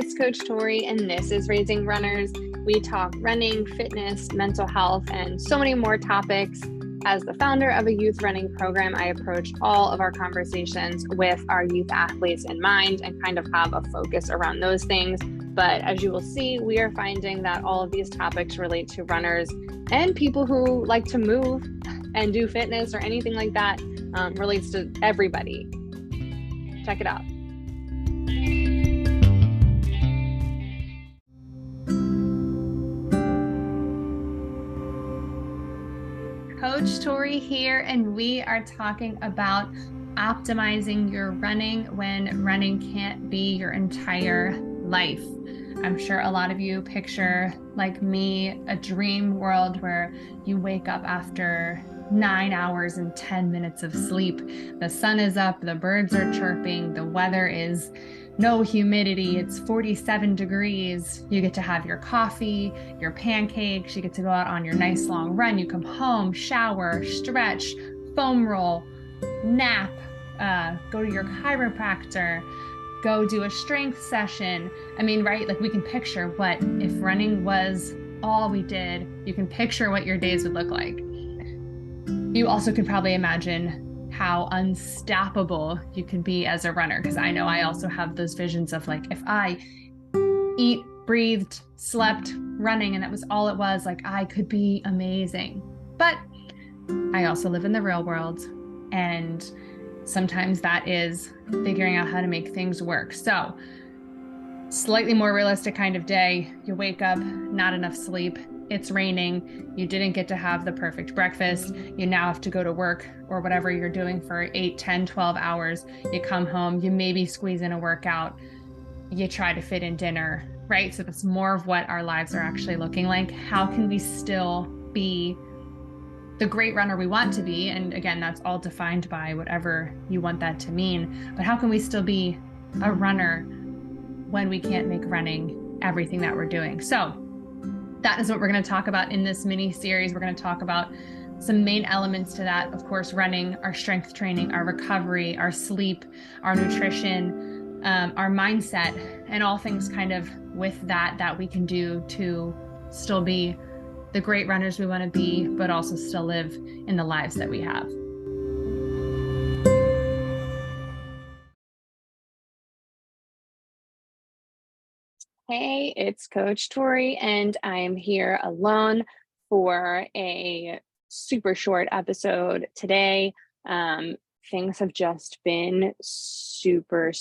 it's Coach Tori, and this is Raising Runners. We talk running, fitness, mental health, and so many more topics. As the founder of a youth running program, I approach all of our conversations with our youth athletes in mind and kind of have a focus around those things. But as you will see, we are finding that all of these topics relate to runners and people who like to move and do fitness or anything like that. Relates to everybody. Check it out. Coach Tori here, and we are talking about optimizing your running when running can't be your entire life. I'm sure a lot of you picture, like me, a dream world where you wake up after 9 hours and 10 minutes of sleep. The sun is up, the birds are chirping, the weather is no humidity, it's 47 degrees. You get to have your coffee, your pancakes, you get to go out on your nice long run. You come home, shower, stretch, foam roll, nap, go to your chiropractor, go do a strength session. I mean, right? Like we can picture what if running was all we did. You can picture what your days would look like. You also can probably imagine how unstoppable you can be as a runner, because I know I also have those visions of like, if I eat, breathed, slept, running, and that was all it was, like I could be amazing. But I also live in the real world, and sometimes that is figuring out how to make things work. So slightly more realistic kind of day, you wake up, not enough sleep, it's raining, you didn't get to have the perfect breakfast, you now have to go to work or whatever you're doing for 8, 10, 12 hours, you come home, you maybe squeeze in a workout, you try to fit in dinner, right? So that's more of what our lives are actually looking like. How can we still be the great runner we want to be? And again, that's all defined by whatever you want that to mean. But how can we still be a runner when we can't make running everything that we're doing? So that is what we're going to talk about in this mini series. We're going to talk about some main elements to that. Of course, running, our strength training, our recovery, our sleep, our nutrition, our mindset, and all things kind of with that we can do to still be the great runners we want to be, but also still live in the lives that we have. Hey, it's Coach Tori, and I'm here alone for a super short episode today. Things have just been super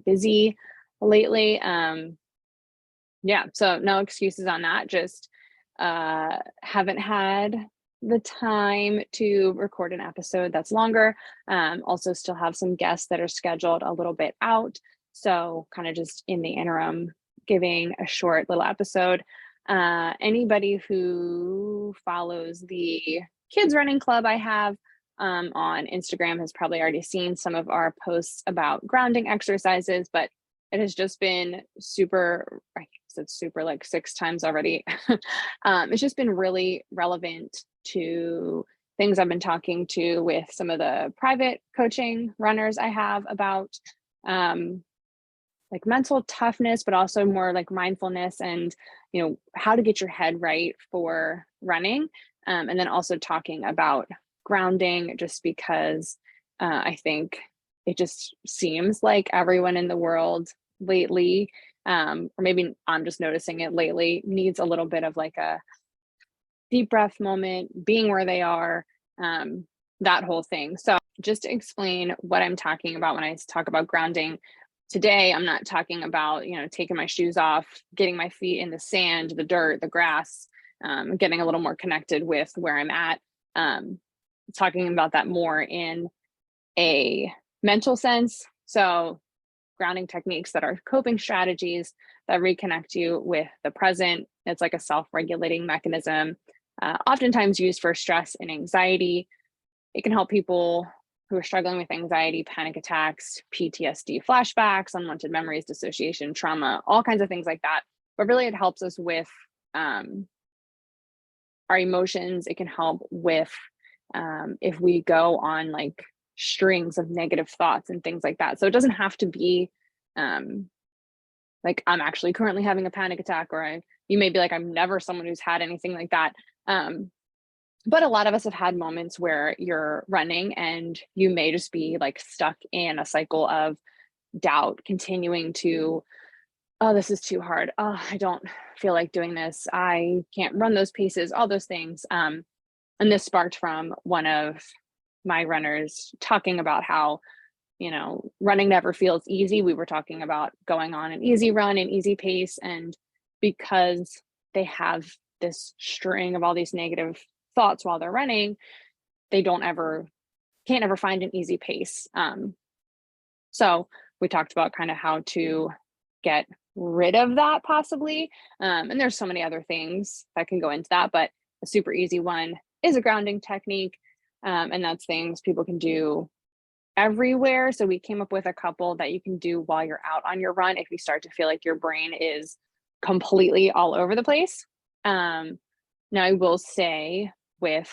busy lately. So no excuses on that. Just haven't had the time to record an episode that's longer. Also still have some guests that are scheduled a little bit out. So kind of just in the interim, giving a short little episode. Anybody who follows the kids running club I have on Instagram has probably already seen some of our posts about grounding exercises, but it has just been super, I said super like 6 times already. It's just been really relevant to things I've been talking to with some of the private coaching runners I have about like mental toughness, but also more like mindfulness and, how to get your head right for running. And then also talking about grounding, just because I think it just seems like everyone in the world lately, or maybe I'm just noticing it lately, needs a little bit of like a deep breath moment, being where they are, that whole thing. So just to explain what I'm talking about when I talk about grounding, today, I'm not talking about, taking my shoes off, getting my feet in the sand, the dirt, the grass, getting a little more connected with where I'm at. Talking about that more in a mental sense. So grounding techniques that are coping strategies that reconnect you with the present. It's like a self-regulating mechanism, oftentimes used for stress and anxiety. It can help people who are struggling with anxiety, panic attacks, PTSD, flashbacks, unwanted memories, dissociation, trauma, all kinds of things like that. But really it helps us with our emotions. It can help with if we go on like strings of negative thoughts and things like that. So it doesn't have to be like, I'm actually currently having a panic attack, or you may be like, I'm never someone who's had anything like that. Um, but a lot of us have had moments where you're running and you may just be like stuck in a cycle of doubt, continuing to, oh, this is too hard. Oh, I don't feel like doing this. I can't run those paces, all those things. And this sparked from one of my runners talking about how, running never feels easy. We were talking about going on an easy run, an easy pace. And because they have this string of all these negative thoughts while they're running, they can't ever find an easy pace. So we talked about kind of how to get rid of that possibly. And there's so many other things that can go into that, but a super easy one is a grounding technique. And that's things people can do everywhere. So we came up with a couple that you can do while you're out on your run if you start to feel like your brain is completely all over the place. Now, I will say with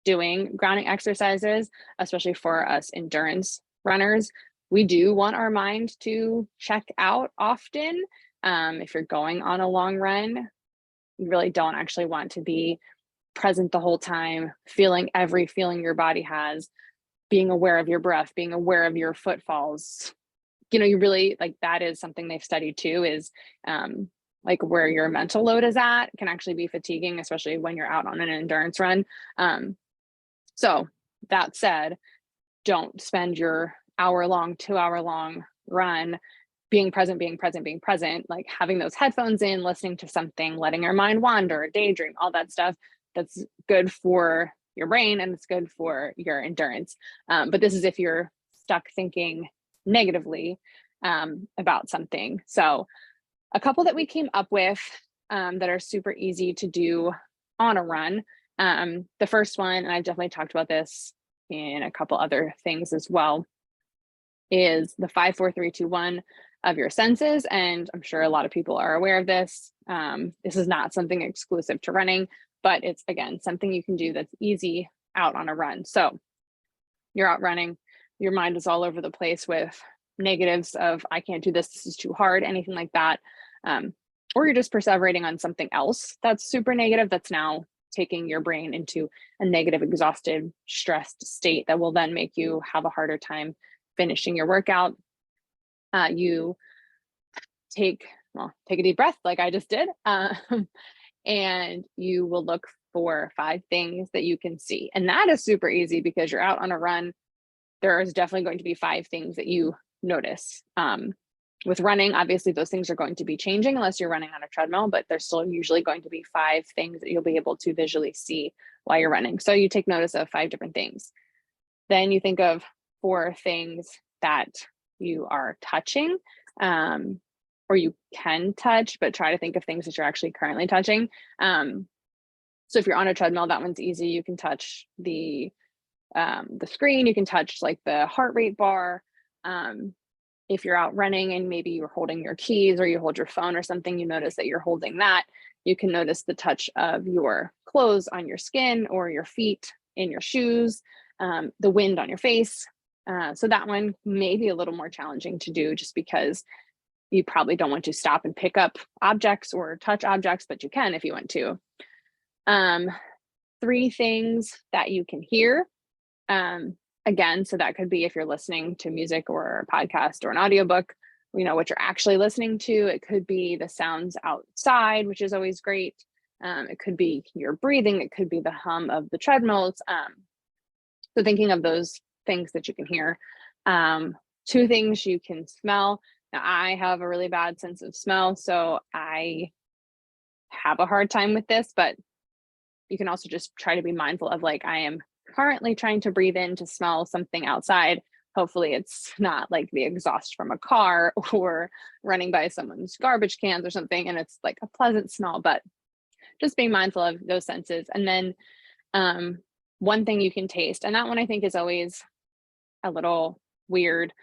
doing grounding exercises, especially for us endurance runners, we do want our mind to check out often. If you're going on a long run, you really don't actually want to be present the whole time, feeling every feeling your body has, being aware of your breath, being aware of your footfalls. You really like that is something they've studied too, is like where your mental load is at can actually be fatiguing, especially when you're out on an endurance run. So that said, don't spend your hour long, 2 hour long run being present, being present, being present, like having those headphones in, listening to something, letting your mind wander, daydream, all that stuff. That's good for your brain and it's good for your endurance. But this is if you're stuck thinking negatively about something. So a couple that we came up with that are super easy to do on a run. The first one, and I've definitely talked about this in a couple other things as well, is the 5, 4, 3, 2, 1 of your senses. And I'm sure a lot of people are aware of this. This is not something exclusive to running, but it's, again, something you can do that's easy out on a run. So you're out running, your mind is all over the place with negatives of, I can't do this, this is too hard, anything like that. Or you're just perseverating on something else that's super negative, that's now taking your brain into a negative, exhausted, stressed state that will then make you have a harder time finishing your workout. You take a deep breath like I just did, and you will look for 5 things that you can see. And that is super easy because you're out on a run. There is definitely going to be 5 things that you notice. With running, obviously those things are going to be changing unless you're running on a treadmill, but there's still usually going to be 5 things that you'll be able to visually see while you're running. So you take notice of 5 different things. Then you think of 4 things that you are touching, or you can touch, but try to think of things that you're actually currently touching. So if you're on a treadmill, that one's easy. You can touch the screen, you can touch like the heart rate bar. If you're out running and maybe you're holding your keys or you hold your phone or something, you notice that you're holding that. You can notice the touch of your clothes on your skin or your feet in your shoes, the wind on your face. So that one may be a little more challenging to do just because you probably don't want to stop and pick up objects or touch objects, but you can if you want to. 3 things that you can hear. Again, so that could be if you're listening to music or a podcast or an audiobook, what you're actually listening to. It could be the sounds outside, which is always great. It could be your breathing. It could be the hum of the treadmills. So thinking of those things that you can hear. 2 things you can smell. Now, I have a really bad sense of smell, so I have a hard time with this, but you can also just try to be mindful of like, I am currently trying to breathe in to smell something outside. Hopefully it's not like the exhaust from a car or running by someone's garbage cans or something, and it's like a pleasant smell, but just being mindful of those senses. And then one thing you can taste, and that one I think is always a little weird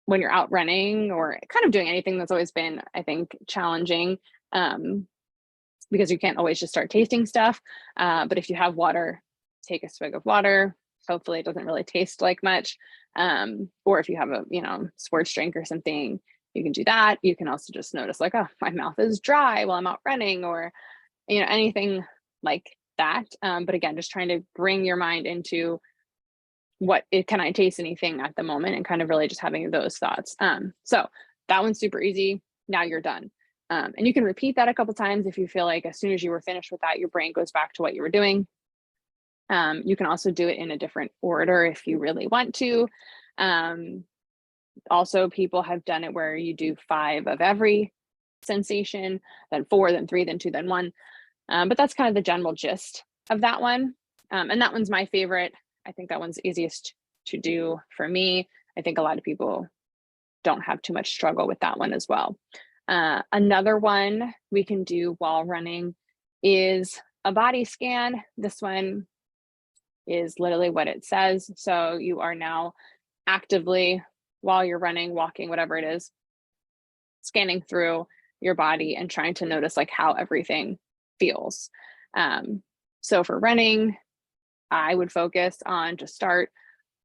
when you're out running or kind of doing anything. That's always been, I think, challenging because you can't always just start tasting stuff. But if you have water, take a swig of water. Hopefully it doesn't really taste like much. Or if you have a, sports drink or something, you can do that. You can also just notice like, oh, my mouth is dry while I'm out running, or, anything like that. But again, just trying to bring your mind into can I taste anything at the moment, and kind of really just having those thoughts. So that one's super easy. Now you're done. And you can repeat that a couple times if you feel like as soon as you were finished with that, your brain goes back to what you were doing. You can also do it in a different order if you really want to. Also, people have done it where you do 5 of every sensation, then 4, then 3, then 2, then 1. But that's kind of the general gist of that one. And that one's my favorite. I think that one's easiest to do for me. I think a lot of people don't have too much struggle with that one as well. Another one we can do while running is a body scan. This one is literally what it says. So you are now actively, while you're running, walking, whatever it is, scanning through your body and trying to notice like how everything feels. So for running, I would focus on, to start,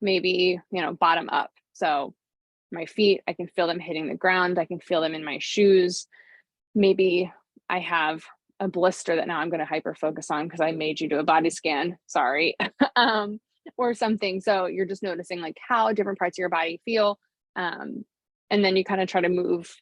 maybe, bottom up. So my feet, I can feel them hitting the ground. I can feel them in my shoes. Maybe I have a blister that now I'm going to hyper focus on because I made you do a body scan. Sorry. Or something. So you're just noticing like how different parts of your body feel. And then you kind of try to move,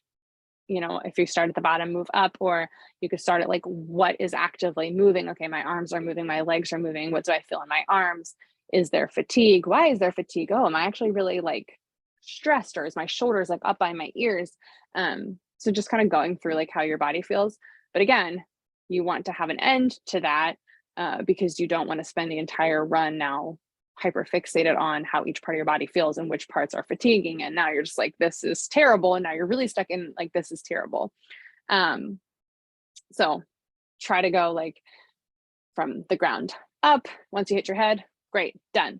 if you start at the bottom, move up, or you could start at like, what is actively moving? Okay, my arms are moving, my legs are moving. What do I feel in my arms? Is there fatigue? Why is there fatigue? Oh, am I actually really like stressed, or is my shoulders like up by my ears? So just kind of going through like how your body feels. But again, you want to have an end to that, because you don't want to spend the entire run now hyper fixated on how each part of your body feels and which parts are fatiguing. And now you're just like, this is terrible. And now you're really stuck in like, this is terrible. So try to go like from the ground up. Once you hit your head, great, done.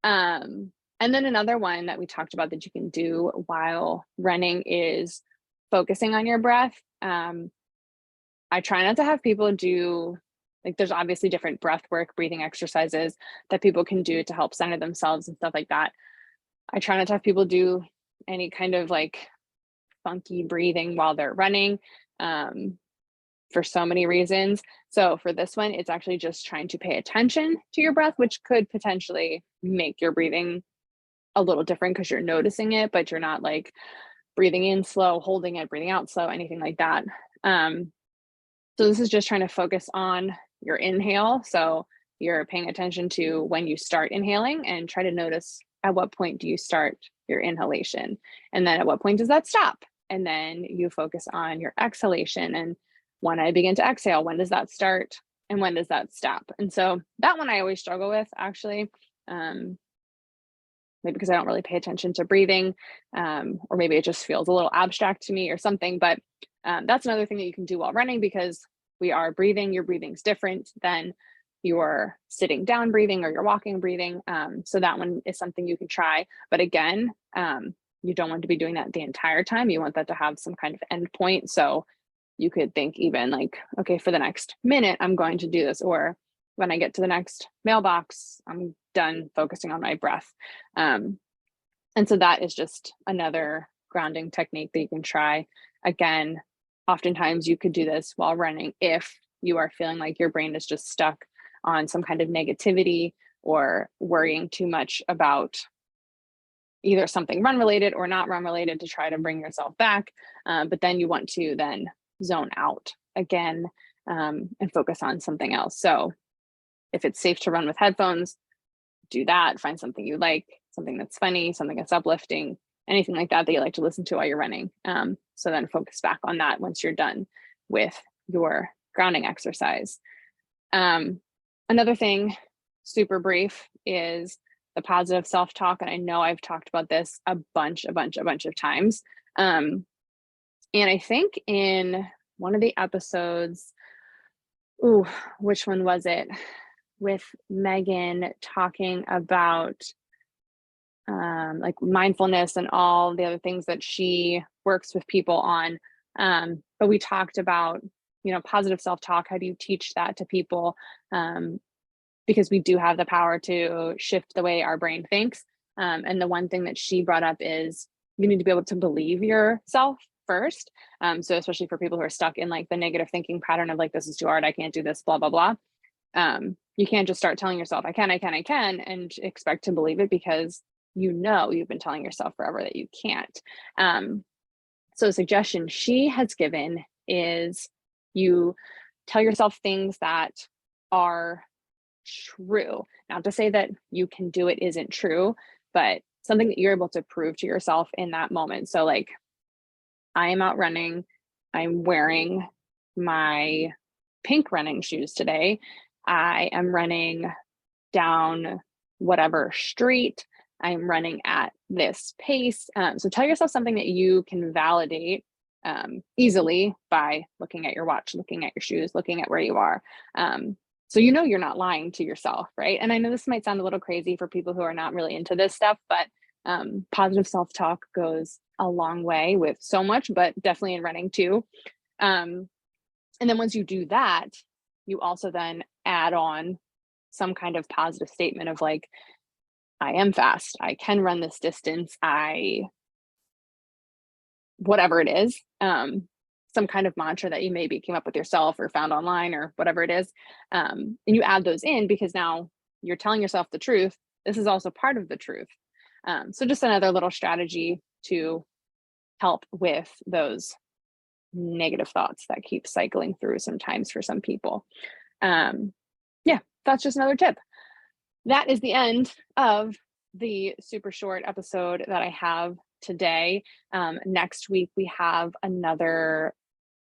And then another one that we talked about that you can do while running is focusing on your breath. I try not to have people do, like, there's obviously different breath work, breathing exercises that people can do to help center themselves and stuff like that. I try not to have people do any kind of like funky breathing while they're running, for so many reasons. So for this one, it's actually just trying to pay attention to your breath, which could potentially make your breathing a little different because you're noticing it, but you're not like breathing in slow, holding it, breathing out slow, anything like that. So this is just trying to focus on your inhale. So you're paying attention to when you start inhaling, and try to notice at what point do you start your inhalation, and then at what point does that stop? And then you focus on your exhalation, and when I begin to exhale, when does that start and when does that stop? And so that one I always struggle with, actually, maybe because I don't really pay attention to breathing, or maybe it just feels a little abstract to me or something. But that's another thing that you can do while running, because we are breathing. Your breathing's different than your sitting down breathing or your walking breathing. So that one is something you can try. But again, you don't want to be doing that the entire time. You want that to have some kind of end point. So you could think even like, okay, for the next minute, I'm going to do this. Or when I get to the next mailbox, I'm done focusing on my breath. And so that is just another grounding technique that you can try. Again, oftentimes you could do this while running if you are feeling like your brain is just stuck on some kind of negativity or worrying too much about either something run related or not run related, to try to bring yourself back. But then you want to then zone out again, and focus on something else. So if it's safe to run with headphones, do that. Find something you like, something that's funny, something that's uplifting, anything like that that you like to listen to while you're running. So then focus back on that once you're done with your grounding exercise. Another thing, super brief, is the positive self-talk. And I know I've talked about this a bunch of times. And I think in one of the episodes, which one was it? With Megan talking about like mindfulness and all the other things that she works with people on. But we talked about, positive self-talk. How do you teach that to people? Because we do have the power to shift the way our brain thinks. And the one thing that she brought up is you need to be able to believe yourself first. So especially for people who are stuck in like the negative thinking pattern of like, this is too hard, I can't do this, blah, blah, blah. You can't just start telling yourself, I can, and expect to believe it, because you've been telling yourself forever that you can't. So a suggestion she has given is you tell yourself things that are true. Not to say that you can do it isn't true, but something that you're able to prove to yourself in that moment. So like, I am out running, I'm wearing my pink running shoes today. I am running down whatever street. I'm running at this pace. So tell yourself something that you can validate easily by looking at your watch, looking at your shoes, looking at where you are. So you're not lying to yourself, right? And I know this might sound a little crazy for people who are not really into this stuff, but positive self-talk goes a long way with so much, but definitely in running too. And then once you do that, you also then add on some kind of positive statement of like, I am fast, I can run this distance, whatever it is, some kind of mantra that you maybe came up with yourself or found online or whatever it is. And you add those in because now you're telling yourself the truth. This is also part of the truth. So just another little strategy to help with those negative thoughts that keep cycling through sometimes for some people. Yeah, that's just another tip. That is the end of the super short episode that I have today. Next week, we have another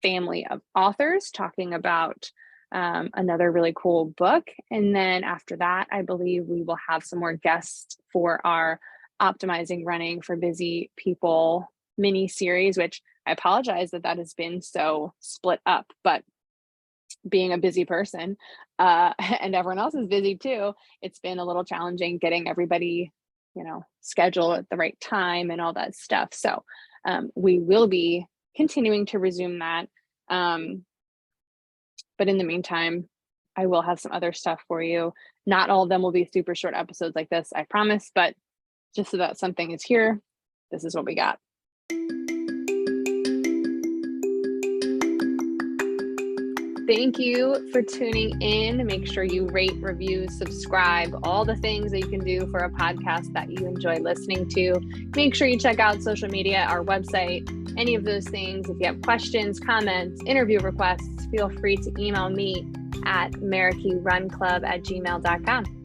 family of authors talking about another really cool book. And then after that, I believe we will have some more guests for our Optimizing Running for Busy People mini series, which I apologize that has been so split up, but being a busy person and everyone else is busy too, it's been a little challenging getting everybody, scheduled at the right time and all that stuff. So we will be continuing to resume that. But in the meantime, I will have some other stuff for you. Not all of them will be super short episodes like this, I promise, but just so that something is here, this is what we got. Thank you for tuning in. Make sure you rate, review, subscribe, all the things that you can do for a podcast that you enjoy listening to. Make sure you check out social media, our website, any of those things. If you have questions, comments, interview requests, feel free to email me at marikeyrunclub@gmail.com.